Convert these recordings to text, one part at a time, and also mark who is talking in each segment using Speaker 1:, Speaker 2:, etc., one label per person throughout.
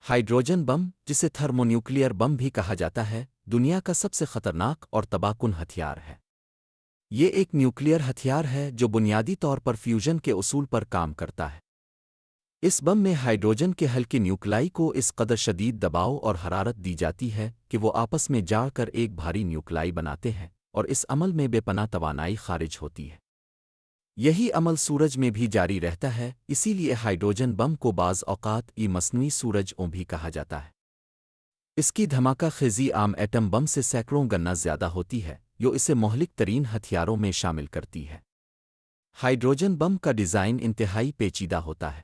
Speaker 1: Hydrogen bomb, जिसे thermonuclear बम भी कहा जाता है, दुनिया का सबसे खतरनाक और तबाहकुन हथियार है। ये एक न्यूक्लियर हथियार है जो बुनियादी तौर पर फ्यूजन के उसूल पर काम करता है। इस बम में हाइड्रोजन के हल्के न्यूक्लाई को इस कदर शदीद दबाव और हरारत दी जाती है कि वो आपस में जाकर एक भारी न्यूक्लाई बनाते हैं, और इस अमल में बेपनाह तवानाई खारिज होती है। यही अमल सूरज में भी जारी रहता है, इसीलिए हाइड्रोजन बम को बाज़ औक़ात मसनूई सूरज ओं भी कहा जाता है। इसकी धमाका खेज़ी आम एटम बम से सैकड़ों गना ज़्यादा होती है, जो इसे मोहलिक तरीन हथियारों में शामिल करती है। हाइड्रोजन बम का डिज़ाइन इंतहाई पेचीदा होता है।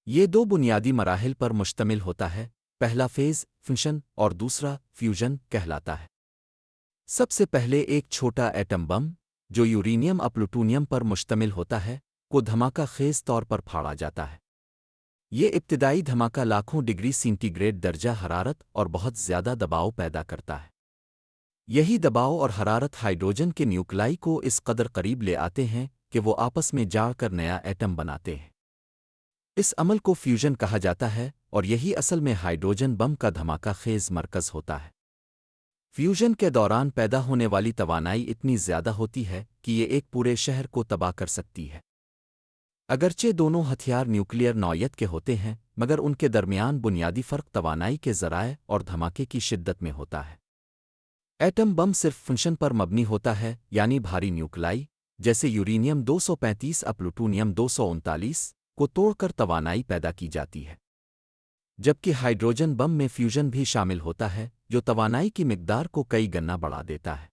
Speaker 1: ये दो बुनियादी मराहिल पर मुश्तमिल होता है। पहला फेज़ फिशन और दूसरा फ्यूजन कहलाता है। सबसे पहले एक छोटा एटम बम, जो यूरेनियम और प्लूटोनियम पर मुश्तमिल होता है, को धमाका खेज़ तौर पर फाड़ा जाता है। ये इब्तिदाई धमाका लाखों डिग्री सेंटीग्रेड दर्जा हरारत और बहुत ज़्यादा दबाव पैदा करता है। यही दबाव और हरारत हाइड्रोजन के न्यूक्लाई को इस कदर करीब ले आते हैं कि वो आपस में जाकर नया एटम बनाते हैं। इस अमल को फ्यूजन कहा जाता है, और यही असल में हाइड्रोजन बम का धमाका खेज़ मरकज़ होता है। फ्यूजन के दौरान पैदा होने वाली तवानाई इतनी ज़्यादा होती है कि ये एक पूरे शहर को तबाह कर सकती है। अगरचे दोनों हथियार न्यूक्लियर नौयत के होते हैं, मगर उनके दरमियान बुनियादी फ़र्क तवानाई के ज़राए और धमाके की शिद्दत में होता है। एटम बम सिर्फ फिशन पर मबनी होता है, यानी भारी न्यूक्लाई जैसे यूरेनियम 235 और प्लूटोनियम 239 को तोड़कर तवानाई पैदा की जाती है। जबकि हाइड्रोजन बम में फ्यूजन भी शामिल होता है, जो तवानाई की मिकदार को कई गना बढ़ा देता है।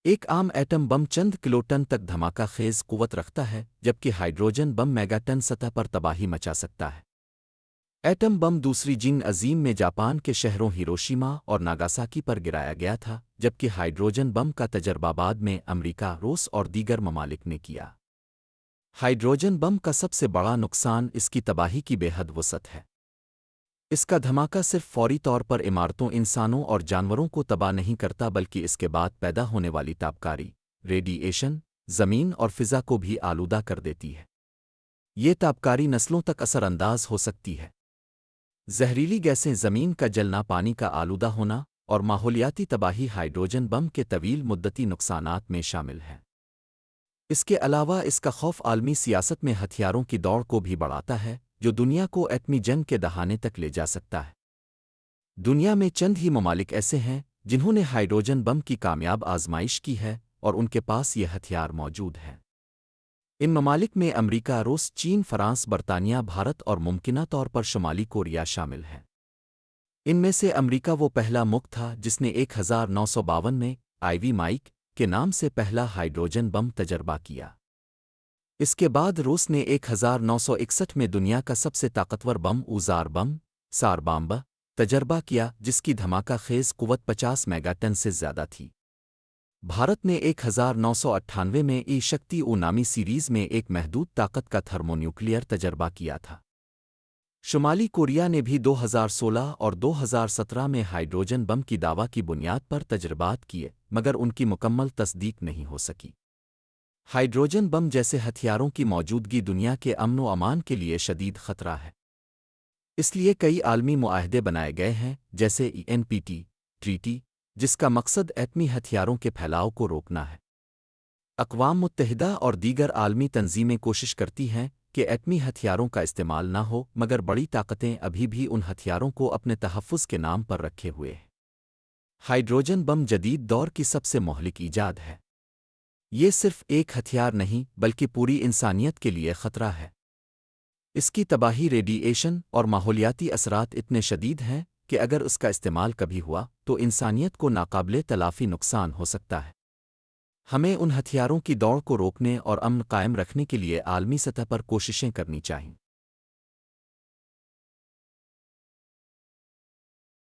Speaker 1: एक आम एटम बम चंद किलोटन तक धमाका खेज़ कुव्वत रखता है, जबकि हाइड्रोजन बम मेगाटन सतह पर तबाही मचा सकता है। एटम बम दूसरी जंग अजीम में जापान के शहरों हिरोशिमा और नागासाकी पर गिराया गया था, जबकि हाइड्रोजन बम का तजर्बा बाद में अमरीका, रूस और दीगर ममालिक ने किया। हाइड्रोजन बम का सबसे बड़ा नुकसान इसकी तबाही की बेहद वसअत है। इसका धमाका सिर्फ फौरी तौर पर इमारतों, इंसानों और जानवरों को तबाह नहीं करता, बल्कि इसके बाद पैदा होने वाली तापकारी रेडिएशन ज़मीन और फ़िज़ा को भी आलूदा कर देती है। ये तापकारी नस्लों तक असरअंदाज हो सकती है। जहरीली गैसें, ज़मीन का जलना, पानी का आलूदा होना और माहौलियाती तबाही हाइड्रोजन बम के तवील मुद्दती नुकसानात में शामिल हैं। इसके अलावा इसका खौफ आलमी सियासत में हथियारों की दौड़ को भी बढ़ाता है, जो दुनिया को एटमी जंग के दहाने तक ले जा सकता है। दुनिया में चंद ही ममालिक ऐसे हैं जिन्होंने हाइड्रोजन बम की कामयाब आजमाइश की है, और उनके पास ये हथियार मौजूद हैं। इन ममालिक में अमरीका, रूस, चीन, फ्रांस, बरतानिया, भारत और मुमकिना तौर पर शुमाली कोरिया शामिल हैं। इनमें से अमरीका वो पहला मुल्क था जिसने 1952 में आईवी माइक के नाम से पहला हाइड्रोजन बम तजर्बा किया। इसके बाद रूस ने 1961 में दुनिया का सबसे ताकतवर बम ऊज़ार बम सार बम तजर्बा किया, जिसकी धमाका खेज़ कुव्वत 50 मेगाटन से ज़्यादा थी। भारत ने 1998 में शक्ति ऊ नामी सीरीज़ में एक महदूद ताकत का थर्मोन्यूक्लियर तजर्बा किया था। शुमाली कोरिया ने भी 2016 और 2017 में हाइड्रोजन बम की दावा की बुनियाद पर तजर्बात किए, मगर उनकी मुकम्मल तस्दीक नहीं हो सकी। हाइड्रोजन बम जैसे हथियारों की मौजूदगी दुनिया के अमन व अमान के लिए शदीद खतरा है। इसलिए कई आलमी मुआहदे बनाए गए हैं, जैसे NPT ट्रीटी, जिसका मकसद एटमी हथियारों के फैलाव को रोकना है। अक़वाम मुत्तहिदा और दीगर आलमी तंजीमें कोशिश करती हैं कि एटमी हथियारों का इस्तेमाल ना हो, मगर बड़ी ताकतें अभी भी उन हथियारों को अपने तहफ़्फ़ुज़ के नाम पर रखे हुए हैं। हाइड्रोजन बम जदीद दौर की सबसे मोहलिक ईजाद है। ये सिर्फ एक हथियार नहीं, बल्कि पूरी इंसानियत के लिए ख़तरा है। इसकी तबाही, रेडिएशन और माहौलियाती असरात इतने शदीद हैं कि अगर उसका इस्तेमाल कभी हुआ तो इंसानियत को नाकाबिले तलाफ़ी नुकसान हो सकता है। हमें उन हथियारों की दौड़ को रोकने और अमन कायम रखने के लिए आलमी सतह पर कोशिशें करनी चाहिए।